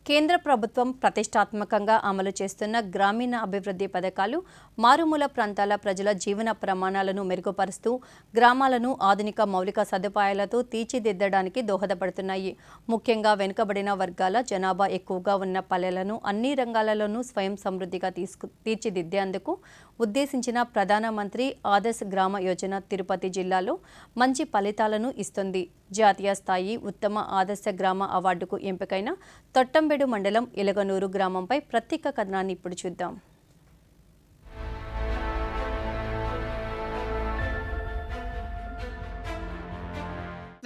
కేంద్ర ప్రభుత్వం ప్రతిష్టాత్మకంగా అమలు చేస్తున్న గ్రామీణ అభివృద్ధి పథకాలు మారుమూల ప్రాంతాల ప్రజల జీవన ప్రమాణాలను మెరుగుపరుస్తూ గ్రామాలను ఆధునిక మౌలిక సదుపాయాలతో తీర్చిదిద్దడానికి దోహదపడుతున్నాయి. ముఖ్యంగా వెనుకబడిన వర్గాల జనాభా ఎక్కువగా ఉన్న పల్లెలను అన్ని రంగాలలోనూ స్వయం సమృద్ధిగా తీర్చిదిద్దేందుకు ఉద్దేశించిన ప్రధానమంత్రి ఆదర్శ్ గ్రామ యోజన తిరుపతి జిల్లాలో మంచి ఫలితాలను ఇస్తుంది. జాతీయ స్థాయి ఉత్తమ ఆదర్శ గ్రామ అవార్డుకు ఎంపికైన తొట్టంబేడు మండలం ఎలగనూరు గ్రామంపై ప్రత్యేక కథనాన్ని ఇప్పుడు చూద్దాం.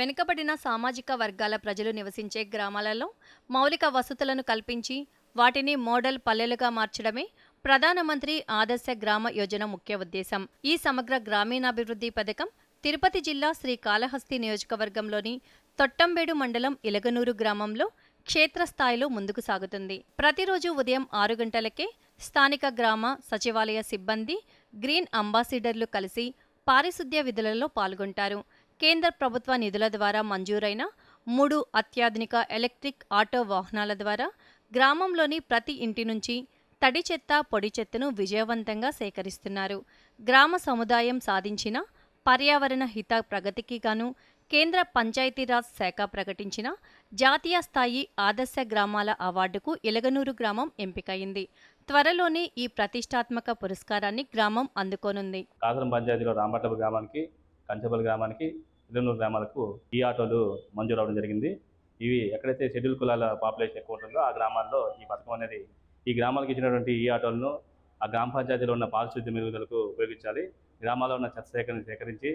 వెనుకబడిన సామాజిక వర్గాల ప్రజలు నివసించే గ్రామాలలో మౌలిక వసతులను కల్పించి వాటిని మోడల్ పల్లెలుగా మార్చడమే ప్రధానమంత్రి ఆదర్శ గ్రామ యోజన ముఖ్య ఉద్దేశం. ఈ సమగ్ర గ్రామీణాభివృద్ధి పథకం తిరుపతి జిల్లా శ్రీకాళహస్తి నియోజకవర్గంలోని తొట్టంబేడు మండలం ఎలగనూరు గ్రామంలో క్షేత్రస్థాయిలో ముందుకు సాగుతుంది. ప్రతిరోజు ఉదయం 6 గంటలకే స్థానిక గ్రామ సచివాలయ సిబ్బంది గ్రీన్ అంబాసిడర్లు కలిసి పారిశుద్ధ్య విధులలో పాల్గొంటారు. కేంద్ర ప్రభుత్వ నిధుల ద్వారా మంజూరైన 3 అత్యాధునిక ఎలక్ట్రిక్ ఆటో వాహనాల ద్వారా గ్రామంలోని ప్రతి ఇంటి నుంచి తడి చెత్త, పొడి చెత్తను విజయవంతంగా సేకరిస్తున్నారు. గ్రామ సముదాయం సాధించిన పర్యావరణ హిత ప్రగతికి గాను కేంద్ర పంచాయతీరాజ్ శాఖ ప్రకటించిన జాతీయ స్థాయి ఆదర్శ గ్రామాల అవార్డుకు ఎలగనూరు గ్రామం ఎంపికయింది. త్వరలోనే ఈ ప్రతిష్టాత్మక పురస్కారాన్ని గ్రామం అందుకోనుంది. కాసరం పంచాయతీలో రాంపట్ల గ్రామానికి, కంచపల్లి గ్రామానికి, ఎలగనూరు గ్రామాలకు ఈ ఆటోలు మంజూరు అవడం జరిగింది. ఇవి ఎక్కడైతే షెడ్యూల్ కులాల పాపులేషన్ ఎక్కువ ఉంటుందో ఆ గ్రామాల్లో ఈ పథకం అనేది ఈ గ్రామాలకు ఇచ్చినటువంటి ఈ ఆటోలను ఆ గ్రామ పంచాయతీలో ఉన్న పారిశుద్ధ్య మెరుగుదలకు ఉపయోగించాలి. గ్రామాల్లో ఉన్న చెత్త సేకరించి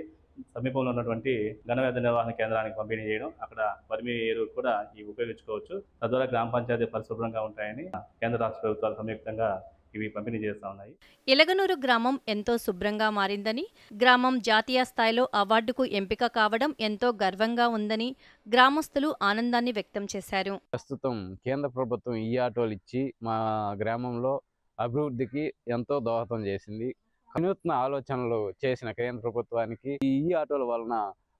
సమీపంలో ఉన్నటువంటి ఘనవ్యాధి నిర్వహణ కేంద్రానికి పంపిణీ చేయడం, అక్కడ వర్మి ఎరువు కూడా ఇవి ఉపయోగించుకోవచ్చు. తద్వారా గ్రామ పంచాయతీ పరిశుభ్రంగా ఉంటాయని కేంద్ర రాష్ట్ర ప్రభుత్వాలు సంయుక్తంగా ఇవి పంపిణీ చేస్తూ ఉన్నాయి. ఎలగనూరు గ్రామం ఎంతో శుభ్రంగా మారిందని, గ్రామం జాతీయ స్థాయిలో అవార్డుకు ఎంపిక కావడం ఎంతో గర్వంగా ఉందని గ్రామస్తులు ఆనందాన్ని వ్యక్తం చేశారు. ప్రస్తుతం కేంద్ర ప్రభుత్వం ఈ ఆటోలు ఇచ్చి మా గ్రామంలో అభివృద్ధికి ఎంతో దోహదం చేసింది. వినూత్న ఆలోచనలు చేసిన కేంద్ర ప్రభుత్వానికి ఈ ఆటోల వలన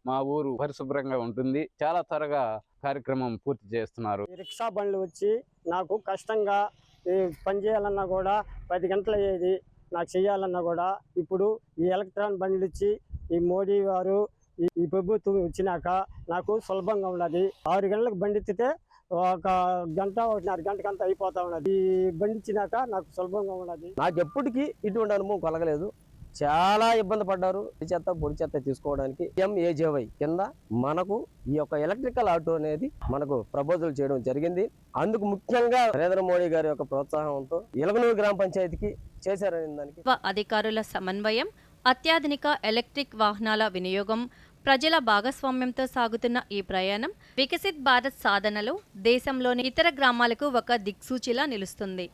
మా ఊరు పరిశుభ్రంగా ఉంటుంది. చాలా త్వరగా కార్యక్రమం పూర్తి చేస్తున్నారు. రిక్షా బండ్లు వచ్చి నాకు కష్టంగా పని చేయాలన్నా కూడా 10 గంటలు అయ్యేది. నాకు చేయాలన్నా కూడా ఇప్పుడు ఈ ఎలక్ట్రాన్ బండ్లు ఇచ్చి ఈ మోడీ వారు ఈ ప్రభుత్వం వచ్చినాక నాకు సులభంగా ఉన్నది. 6 గంటలకు బండి ఎత్తితే 1 గంట 1.5 గంటకంతా అయిపోతా ఉన్నది. ఈ బండి ఇచ్చినాక నాకు సులభంగా ఉన్నది. నాకు ఎప్పటికీ ఇటువంటి అనుభవం కలగలేదు. చాలా ఇబ్బంది పడ్డారు చెత్త, పొడి చెత్త తీసుకోవడానికి. MAJY కింద మనకు ఈ యొక్క ఎలక్ట్రికల్ ఆటో అనేది మనకు ప్రపోజల్ చేయడం జరిగింది. అందుకు ముఖ్యంగా నరేంద్ర మోడీ గారి యొక్క ప్రోత్సాహంతో ఎలగనూరు గ్రామ పంచాయతీకి చేశారని దానికి అధికారుల సమన్వయం, అత్యాధునిక ఎలక్ట్రిక్ వాహనాల వినియోగం, ప్రజల భాగస్వామ్యంతో సాగుతున్న ఈ ప్రయాణం వికసిత్ భారత్ సాధనలో దేశంలోని ఇతర గ్రామాలకు ఒక దిక్సూచిలా నిలుస్తుంది.